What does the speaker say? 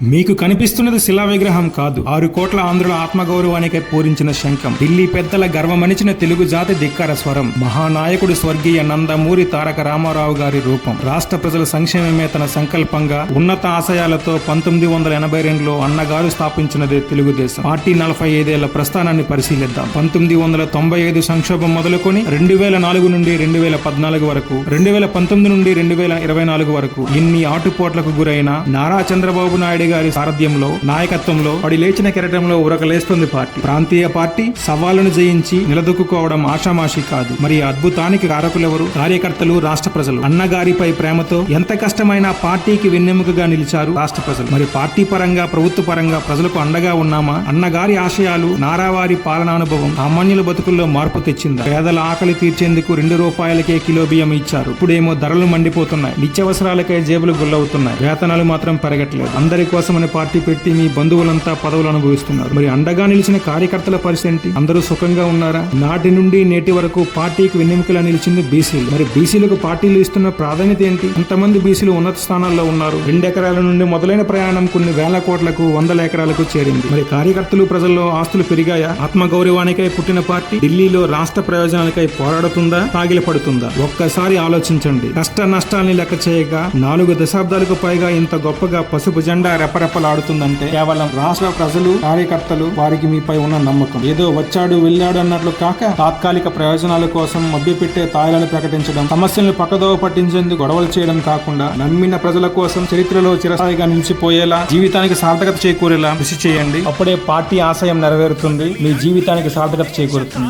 మీకు కనిపిస్తున్నది శిలా విగ్రహం కాదు, 6 కోట్ల ఆంధ్రుల ఆత్మగౌరవానికై పూరించిన శంఖం. ఢిల్లీ పెద్దల గర్వమనిచిన తెలుగు జాతి ధిక్కార స్వరం. మహానాయకుడు స్వర్గీయ నందమూరి తారక రామారావు గారి రూపం. రాష్ట్ర ప్రజల సంక్షేమమే తన సంకల్పంగా ఉన్నత ఆశయాలతో 1982లో అన్నగారు స్థాపించినదే తెలుగుదేశం పార్టీ. 45 ఏళ్ల ప్రస్థానాన్ని పరిశీలిద్దాం. 1995 సంక్షోభం మొదలుకొని 2004 నుండి 2014 వరకు, 2019 నుండి 2024 వరకు ఎన్ని ఆటుపోట్లకు గురైన నారా చంద్రబాబు నాయుడు గారి సారథ్యంలో, నాయకత్వంలో పడి లేచిన కెరటంలో ఉరకలేస్తుంది పార్టీ. ప్రాంతీయ పార్టీ సవాళ్లను జయించి నిలదొక్కుకోవడం ఆషామాషి కాదు. మరి అద్భుతానికి కారకులెవరు? కార్యకర్తలు, రాష్ట్ర ప్రజలు. అన్నగారిపై ప్రేమతో ఎంత కష్టమైనా పార్టీకి వెన్నెముకగా నిలిచారు రాష్ట్ర ప్రజలు. మరి పార్టీ పరంగా, ప్రభుత్వ పరంగా ప్రజలకు అండగా ఉన్నామా? అన్నగారి ఆశయాలు, నారావారి పాలనానుభవం సామాన్యుల బతుకుల్లో మార్పు తెచ్చిందా? పేదల ఆకలి తీర్చేందుకు 2 రూపాయలకే కిలో బియ్యం ఇచ్చారు. ఇప్పుడేమో ధరలు మండిపోతున్నాయి. నిత్యావసరాలకై జేబులు గుల్లవుతున్నాయి. వేతనాలు మాత్రం పెరగట్లేదు. అందరి కోసమని పార్టీ పెట్టి మీ బంధువులంతా పదవులు అనుభవిస్తున్నారు. మరి అండగా నిలిచిన కార్యకర్తల పరిస్థితి ఏంటి? అందరూ సుఖంగా ఉన్నారా? నాటి నుండి నేటి వరకు పార్టీకి వెన్నెముకలా నిలిచింది బీసీలు. మరి బీసీలకు పార్టీలు ఇస్తున్న ప్రాధాన్యత ఏంటి? ఎంతమంది బీసీలు ఉన్నత స్థానాల్లో ఉన్నారు? 2 ఎకరాల నుండి మొదలైన ప్రయాణం కొన్ని వేల కోట్లకు, 100 ఎకరాలకు చేరింది. మరి కార్యకర్తలు, ప్రజల్లో ఆస్తులు పెరిగాయా? ఆత్మగౌరవానికై పుట్టిన పార్టీ ఢిల్లీలో రాష్ట్ర ప్రయోజనాలకై పోరాడుతుందా, తాగిలపడుతుందా? ఒక్కసారి ఆలోచించండి. కష్ట నష్టాల్ని లెక్క చేయగా 4 దశాబ్దాలకు పైగా ఇంత గొప్పగా పసుపు జెండా రెపరెపలాడుతుందంటే కేవలం రాష్ట్ర ప్రజలు, కార్యకర్తలు, వారికి మీపై ఉన్న నమ్మకం. ఏదో వచ్చాడు వెళ్ళాడు అన్నట్లు కాక, తాత్కాలిక ప్రయోజనాల కోసం మభ్యపెట్టే తాయిలను ప్రకటించడం, సమస్యలను పక్కదోవ పట్టించేందుకు గొడవలు చేయడం కాకుండా నమ్మిన ప్రజల కోసం చరిత్రలో చిరస్థాయిగా నిలిచిపోయేలా, జీవితానికి సార్థకత చేకూరేలా కృషి చేయండి. అప్పుడే పార్టీ ఆశయం నెరవేరుతుంది, మీ జీవితానికి సార్థకత చేకూరుతుంది.